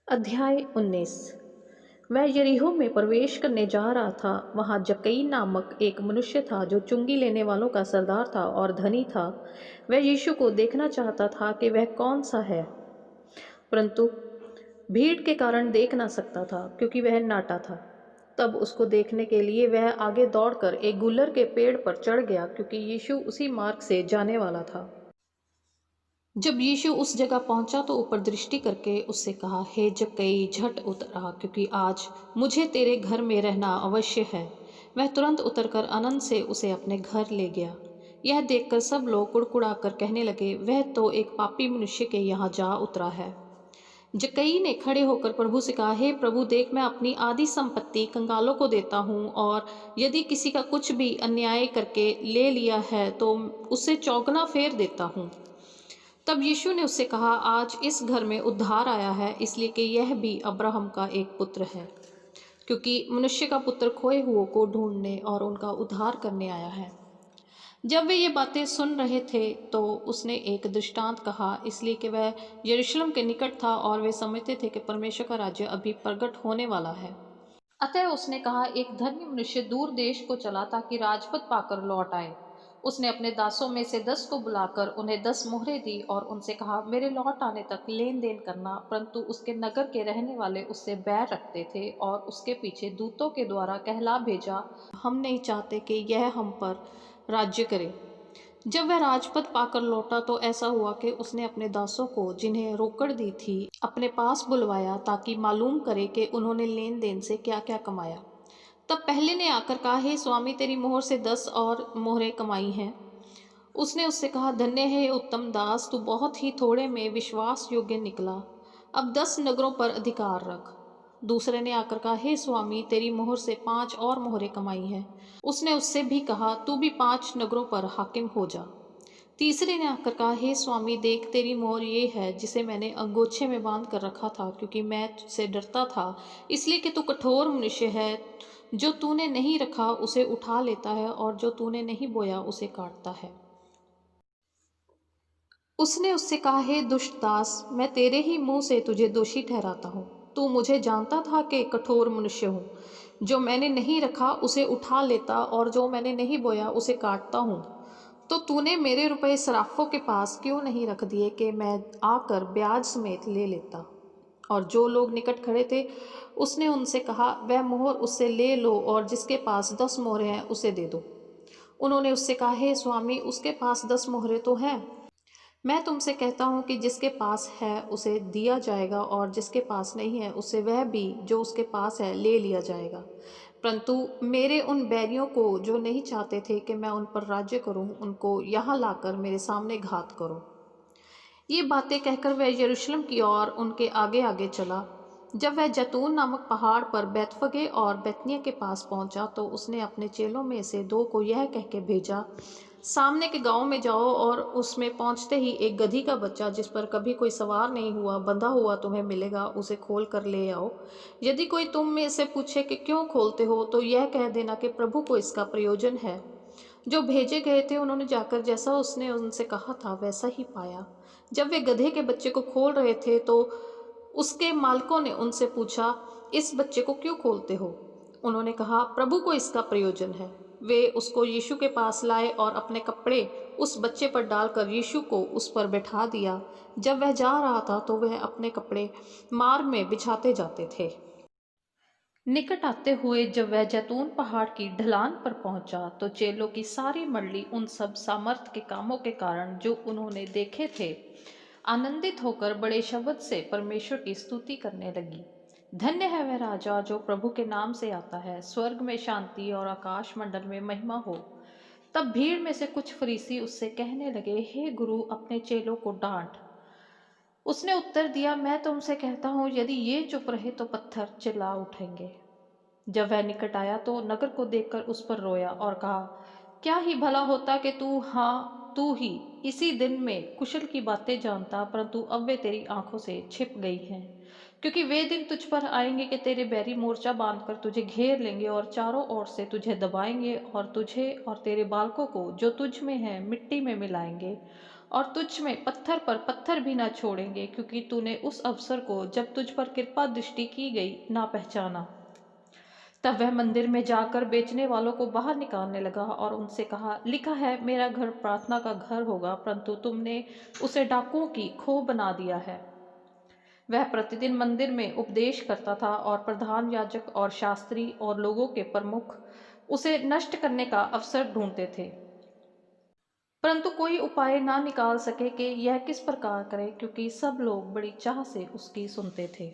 अध्याय 19। वह यरीहो में प्रवेश करने जा रहा था। वहाँ जक्कई नामक एक मनुष्य था जो चुंगी लेने वालों का सरदार था और धनी था। वह यीशु को देखना चाहता था कि वह कौन सा है, परंतु भीड़ के कारण देख ना सकता था क्योंकि वह नाटा था। तब उसको देखने के लिए वह आगे दौड़कर एक गुलर के पेड़ पर चढ़ गया, क्योंकि यीशु उसी मार्ग से जाने वाला था। जब यीशु उस जगह पहुंचा तो ऊपर दृष्टि करके उससे कहा, हे जक्कई, झट उतर आ, क्योंकि आज मुझे तेरे घर में रहना अवश्य है। वह तुरंत उतरकर आनंद से उसे अपने घर ले गया। यह देखकर सब लोग कुड़कुड़ाकर कहने लगे, वह तो एक पापी मनुष्य के यहाँ जा उतरा है। जक्कई ने खड़े होकर प्रभु से कहा, हे प्रभु, देख, मैं अपनी आधी संपत्ति कंगालों को देता हूँ, और यदि किसी का कुछ भी अन्याय करके ले लिया है तो उसे चौगुना फेर देता हूँ। तब यीशु ने उससे कहा, आज इस घर में उद्धार आया है, इसलिए कि यह भी अब्राहम का एक पुत्र है, क्योंकि मनुष्य का पुत्र खोए हुओं को ढूंढने और उनका उद्धार करने आया है। जब वे ये बातें सुन रहे थे तो उसने एक दृष्टांत कहा, इसलिए कि वह यरूशलेम के निकट था और वे समझते थे कि परमेश्वर का राज्य अभी प्रकट होने वाला है। अतः उसने कहा, एक धन्य मनुष्य दूर देश को चला ताकि राजपद पाकर लौट आए। उसने अपने दासों में से 10 को बुलाकर उन्हें 10 मोहरें दी और उनसे कहा, मेरे लौट आने तक लेन देन करना। परंतु उसके नगर के रहने वाले उससे बैर रखते थे और उसके पीछे दूतों के द्वारा कहला भेजा, हम नहीं चाहते कि यह हम पर राज्य करे। जब वह राजपद पाकर लौटा तो ऐसा हुआ कि उसने अपने दासों को, जिन्हें रोकड़ दी थी, अपने पास बुलवाया ताकि मालूम करे कि उन्होंने लेन देन से क्या क्या कमाया। तब पहले ने आकर कहा, हे स्वामी, तेरी मोहर से 10 और मोहरें कमाई हैं। उसने उससे कहा, धन्य है हे उत्तम दास, तू बहुत ही थोड़े में विश्वास योग्य निकला, अब 10 नगरों पर अधिकार रख। दूसरे ने आकर कहा, हे स्वामी, तेरी मोहर से 5 और मोहरें कमाई हैं। उसने उससे भी कहा, तू भी 5 नगरों पर हाकिम हो जा। तीसरे ने आकर कहा, हे स्वामी, देख, तेरी मोहर ये है जिसे मैंने अंगोछे में बांध कर रखा था, क्योंकि मैं तुझसे डरता था, इसलिए कि तू कठोर मनुष्य है। जो तूने नहीं रखा उसे उठा लेता है, और जो तूने नहीं बोया उसे काटता है। उसने उससे कहा, हे दुष्ट दास, मैं तेरे ही मुंह से तुझे दोषी ठहराता हूँ। तू मुझे जानता था कि कठोर मनुष्य हूँ। जो मैंने नहीं रखा उसे उठा लेता, और जो मैंने नहीं बोया उसे काटता हूँ। तो तूने मेरे रुपए सराफों के पास क्यों नहीं रख दिए कि मैं आकर ब्याज समेत ले लेता? और जो लोग निकट खड़े थे, उसने उनसे कहा, वह मोहर उससे ले लो, और जिसके पास 10 मोहरें हैं उसे दे दो। उन्होंने उससे कहा, हे स्वामी, उसके पास 10 मोहरें तो हैं। मैं तुमसे कहता हूँ कि जिसके पास है उसे दिया जाएगा, और जिसके पास नहीं है उससे वह भी जो उसके पास है ले लिया जाएगा। परंतु मेरे उन बैरियों को, जो नहीं चाहते थे कि मैं उन पर राज्य करूँ, उनको यहाँ लाकर मेरे सामने घात करो। ये बातें कहकर वह यरूशलेम की ओर उनके आगे आगे चला। जब वह जैतून नामक पहाड़ पर बैतफगे और बैतनिय्याह के पास पहुंचा तो उसने अपने चेलों में से 2 को यह कह के भेजा, सामने के गांव में जाओ, और उसमें पहुंचते ही एक गधी का बच्चा, जिस पर कभी कोई सवार नहीं हुआ, बंधा हुआ तुम्हें मिलेगा, उसे खोल कर ले आओ। यदि कोई तुम में से पूछे कि क्यों खोलते हो, तो यह कह देना कि प्रभु को इसका प्रयोजन है। जो भेजे गए थे उन्होंने जाकर जैसा उसने उनसे कहा था वैसा ही पाया। जब वे गधे के बच्चे को खोल रहे थे तो उसके मालिकों ने उनसे पूछा, इस बच्चे को क्यों खोलते हो? उन्होंने कहा, प्रभु को इसका प्रयोजन है। वे उसको यीशु के पास लाए और अपने कपड़े उस बच्चे पर डालकर यीशु को उस पर बैठा दिया। जब वह जा रहा था तो वह अपने कपड़े मार्ग में बिछाते जाते थे। निकट आते हुए जब वह जैतून पहाड़ की ढलान पर पहुंचा तो चेलों की सारी मंडली उन सब सामर्थ के कामों के कारण जो उन्होंने देखे थे आनंदित होकर बड़े शब्द से परमेश्वर की स्तुति करने लगी। धन्य है वह राजा जो प्रभु के नाम से आता है, स्वर्ग में शांति और आकाश मंडल में महिमा हो। तब भीड़ में से कुछ फरीसी उससे कहने लगे, हे गुरु, अपने चेलों को डांट। उसने उत्तर दिया, मैं तुमसे कहता हूँ, यदि ये चुप रहे तो पत्थर चिल्ला उठेंगे। जब वह निकट आया तो नगर को देखकर उस पर रोया और कहा, क्या ही भला होता कि तू ही इसी दिन में कुशल की बातें जानता, परंतु अब वे तेरी आंखों से छिप गई हैं। क्योंकि वे दिन तुझ पर आएंगे कि तेरे बैरी मोर्चा बांधकर तुझे घेर लेंगे और चारों ओर से तुझे दबाएंगे, और तुझे और तेरे बालकों को जो तुझ में है मिट्टी में मिलाएंगे, और तुझ में पत्थर पर पत्थर भी न छोड़ेंगे, क्योंकि तूने उस अवसर को जब तुझ पर कृपा दृष्टि की गई ना पहचाना। तब वह मंदिर में जाकर बेचने वालों को बाहर निकालने लगा और उनसे कहा, लिखा है मेरा घर प्रार्थना का घर होगा, परंतु तुमने उसे डाकुओं की खोह बना दिया है। वह प्रतिदिन मंदिर में उपदेश करता था और प्रधान याजक और शास्त्री और लोगों के प्रमुख उसे नष्ट करने का अवसर ढूंढते थे, परंतु कोई उपाय ना निकाल सके कि यह किस प्रकार करे, क्योंकि सब लोग बड़ी चाह से उसकी सुनते थे।